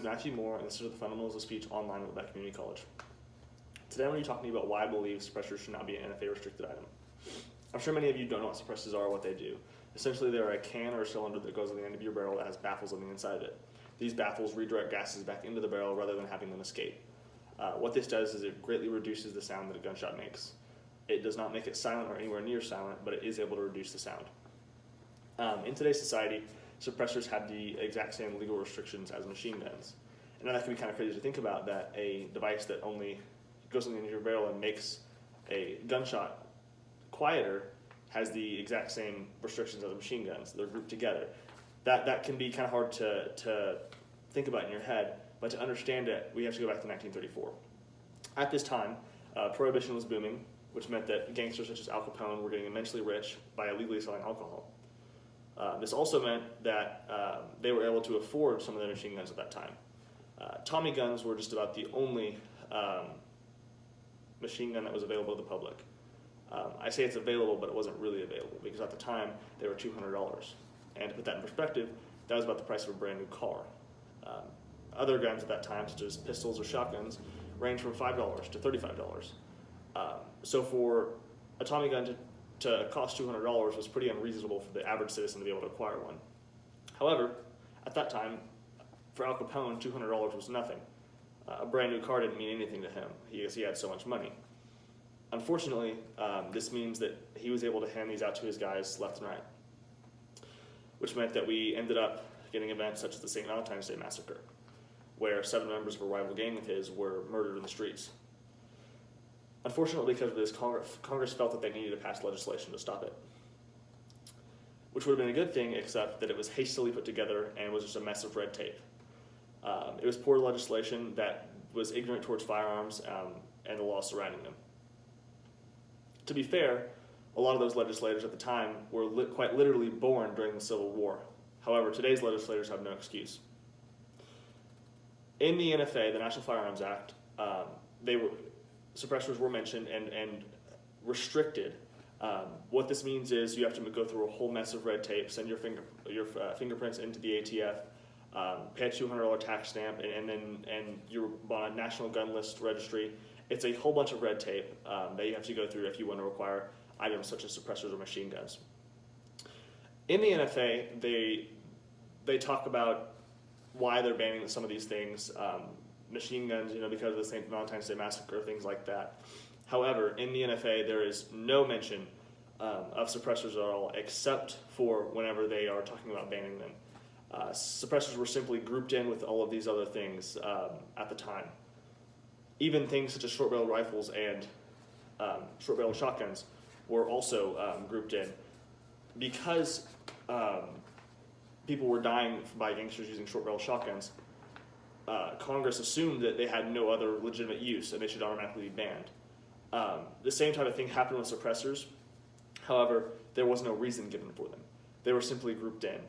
Matthew Moore, and this is the Fundamentals of Speech online at Quebec Community College. Today I'm going to be talking about why I believe suppressors should not be an NFA restricted item. I'm sure many of you don't know what suppressors are or what they do. Essentially, they're a can or a cylinder that goes on the end of your barrel that has baffles on the inside of it. These baffles redirect gases back into the barrel rather than having them escape. What this does is it greatly reduces the sound that a gunshot makes. It does not make it silent or anywhere near silent, but it is able to reduce the sound. In today's society, suppressors have the exact same legal restrictions as machine guns. And that can be kind of crazy to think about, that a device that only goes on the end of your barrel and makes a gunshot quieter has the exact same restrictions as machine guns. They're grouped together. That can be kind of hard to think about in your head, but to understand it, we have to go back to 1934. At this time, prohibition was booming, which meant that gangsters such as Al Capone were getting immensely rich by illegally selling alcohol. This also meant that they were able to afford some of the machine guns at that time. Tommy guns were just about the only machine gun that was available to the public. I say it's available, but it wasn't really available because at the time they were $200. And to put that in perspective, that was about the price of a brand new car. Other guns at that time, such as pistols or shotguns, ranged from $5 to $35. So for a Tommy gun to cost $200 was pretty unreasonable for the average citizen to be able to acquire one. However, at that time, for Al Capone, $200 was nothing. A brand new car didn't mean anything to him because he had so much money. Unfortunately, this means that he was able to hand these out to his guys left and right, which meant that we ended up getting events such as the St. Valentine's Day Massacre, where 7 members of a rival gang of his were murdered in the streets. Unfortunately, because of this, Congress felt that they needed to pass legislation to stop it, which would have been a good thing, except that it was hastily put together and was just a mess of red tape. It was poor legislation that was ignorant towards firearms and the law surrounding them. To be fair, a lot of those legislators at the time were quite literally born during the Civil War. However, today's legislators have no excuse. In the NFA, the National Firearms Act, suppressors were mentioned and restricted. What this means is you have to go through a whole mess of red tape, send your fingerprints into the ATF, pay a $200 tax stamp, and you're on a national gun list registry. It's a whole bunch of red tape that you have to go through if you want to acquire items such as suppressors or machine guns. In the NFA, they talk about why they're banning some of these things, machine guns, because of the St. Valentine's Day Massacre, things like that. However, in the NFA, there is no mention of suppressors at all, except for whenever they are talking about banning them. Suppressors were simply grouped in with all of these other things at the time. Even things such as short-barrel rifles and short-barrel shotguns were also grouped in. Because people were dying by gangsters using short-barrel shotguns, Congress assumed that they had no other legitimate use and they should automatically be banned. The same type of thing happened with suppressors. However, there was no reason given for them. They were simply grouped in.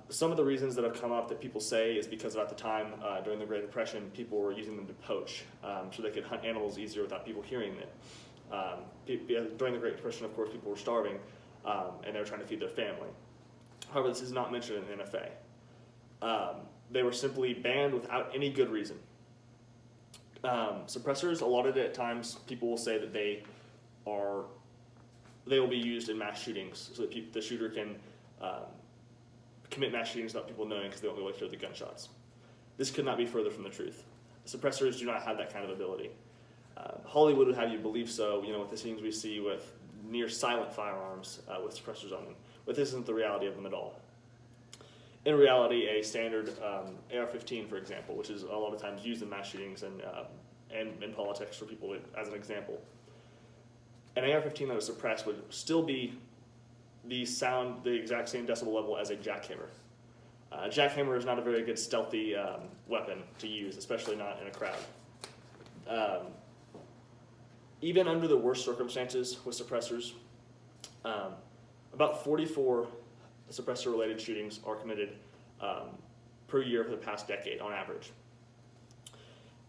Some of the reasons that have come up that people say is because at the time, during the Great Depression, people were using them to poach, so they could hunt animals easier without people hearing it. During the Great Depression, of course, people were starving, and they were trying to feed their family. However, this is not mentioned in the NFA. They were simply banned without any good reason. Suppressors, a lot of it at times, people will say that they will be used in mass shootings, so that the shooter can commit mass shootings without people knowing because they won't be able to hear the gunshots. This could not be further from the truth. Suppressors do not have that kind of ability. Hollywood would have you believe so, with the scenes we see with near silent firearms with suppressors on them. But this isn't the reality of them at all. In reality, a standard AR-15, for example, which is a lot of times used in mass shootings and in politics for people as an example, an AR-15 that was suppressed would still be the exact same decibel level as a jackhammer. A jackhammer is not a very good stealthy weapon to use, especially not in a crowd. Even under the worst circumstances with suppressors, about 44 suppressor-related shootings are committed per year for the past decade on average.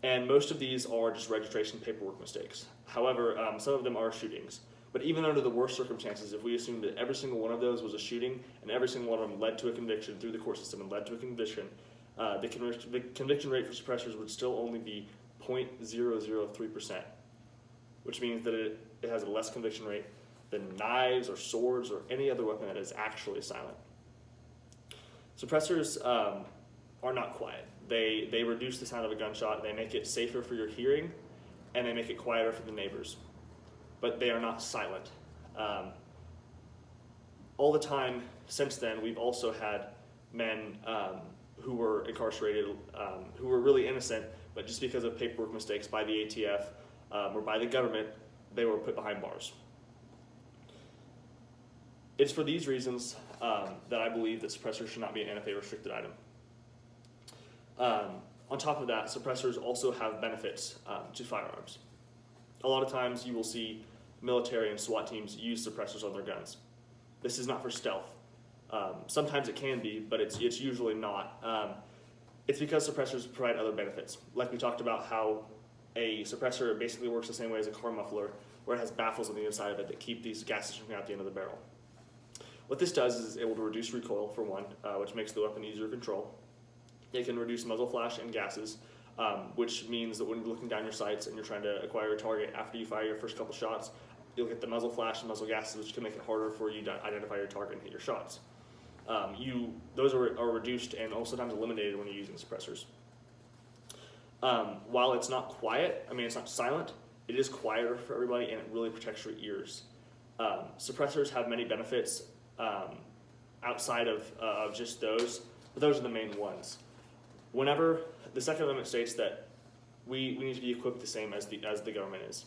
And most of these are just registration paperwork mistakes. However, some of them are shootings. But even under the worst circumstances, if we assume that every single one of those was a shooting and every single one of them led to a conviction through the court system and led to a conviction, the conviction rate for suppressors would still only be 0.003%, which means that it has a less conviction rate than knives or swords or any other weapon that is actually silent. Suppressors are not quiet. They reduce the sound of a gunshot, they make it safer for your hearing, and they make it quieter for the neighbors. But they are not silent. All the time since then, we've also had men who were incarcerated, who were really innocent, but just because of paperwork mistakes by the ATF or by the government, they were put behind bars. It's for these reasons that I believe that suppressors should not be an NFA restricted item. On top of that, suppressors also have benefits to firearms. A lot of times you will see military and SWAT teams use suppressors on their guns. This is not for stealth. Sometimes it can be, but it's usually not. It's because suppressors provide other benefits. Like we talked about how a suppressor basically works the same way as a car muffler, where it has baffles on the inside of it that keep these gases from coming out the end of the barrel. What this does is it's able to reduce recoil, for one, which makes the weapon easier to control. It can reduce muzzle flash and gases, which means that when you're looking down your sights and you're trying to acquire a target after you fire your first couple shots, you'll get the muzzle flash and muzzle gases, which can make it harder for you to identify your target and hit your shots. Those are reduced and also sometimes eliminated when you're using suppressors. While it's not quiet, it's not silent, it is quieter for everybody and it really protects your ears. Suppressors have many benefits outside of just those, but those are the main ones. Whenever the Second Amendment states that we need to be equipped the same as the government is,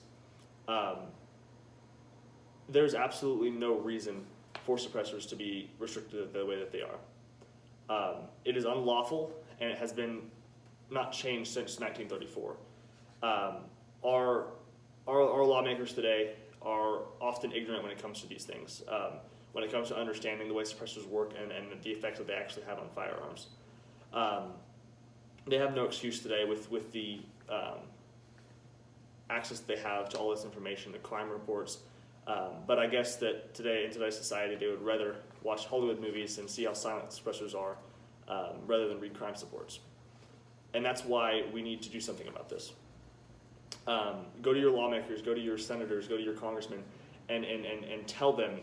there's absolutely no reason for suppressors to be restricted the way that they are. It is unlawful, and it has been not changed since 1934. Our lawmakers today are often ignorant when it comes to these things, when it comes to understanding the way suppressors work and the effects that they actually have on firearms. They have no excuse today with the access that they have to all this information, the crime reports. But I guess that today, in today's society, they would rather watch Hollywood movies and see how silent suppressors are rather than read crime reports. And that's why we need to do something about this. Go to your lawmakers, go to your senators, go to your congressmen, and tell them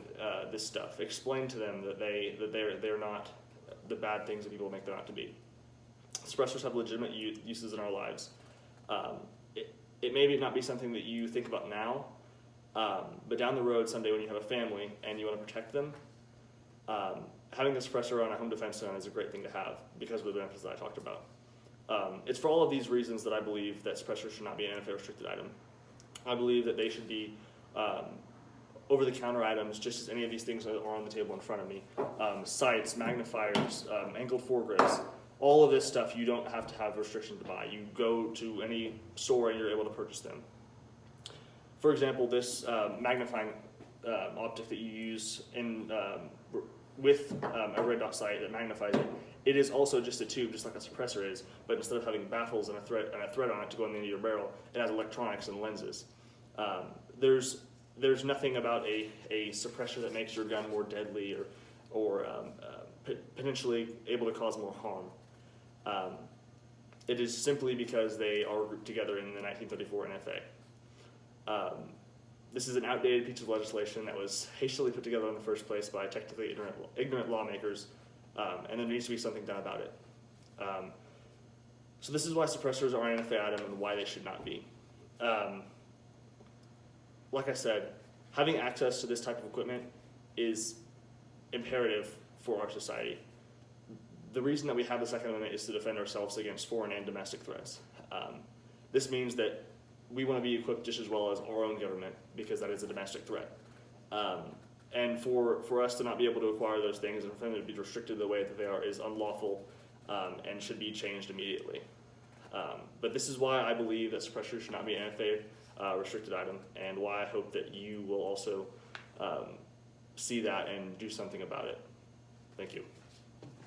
this stuff. Explain to them that they're not the bad things that people make them out to be. Suppressors have legitimate uses in our lives. It may not be something that you think about now, but down the road someday when you have a family and you want to protect them, having a suppressor on a home defense gun is a great thing to have because of the benefits that I talked about. It's for all of these reasons that I believe that suppressors should not be an NFA restricted item. I believe that they should be over-the-counter items, just as any of these things are on the table in front of me. Sights, magnifiers, angled foregrips, all of this stuff you don't have to have restrictions to buy. You go to any store and you're able to purchase them. For example, this magnifying optic that you use with a red dot sight that magnifies it, it is also just a tube, just like a suppressor is, but instead of having baffles and a thread on it to go in the end of your barrel, it has electronics and lenses. There's nothing about a suppressor that makes your gun more deadly or potentially able to cause more harm. It is simply because they are grouped together in the 1934 NFA. This is an outdated piece of legislation that was hastily put together in the first place by technically ignorant lawmakers, and there needs to be something done about it. So this is why suppressors are an NFA item and why they should not be. Like I said, having access to this type of equipment is imperative for our society. The reason that we have the Second Amendment is to defend ourselves against foreign and domestic threats. This means that we want to be equipped just as well as our own government because that is a domestic threat. And for us to not be able to acquire those things and for them to be restricted the way that they are is unlawful and should be changed immediately. But this is why I believe that suppressors should not be an NFA restricted item, and why I hope that you will also see that and do something about it. Thank you.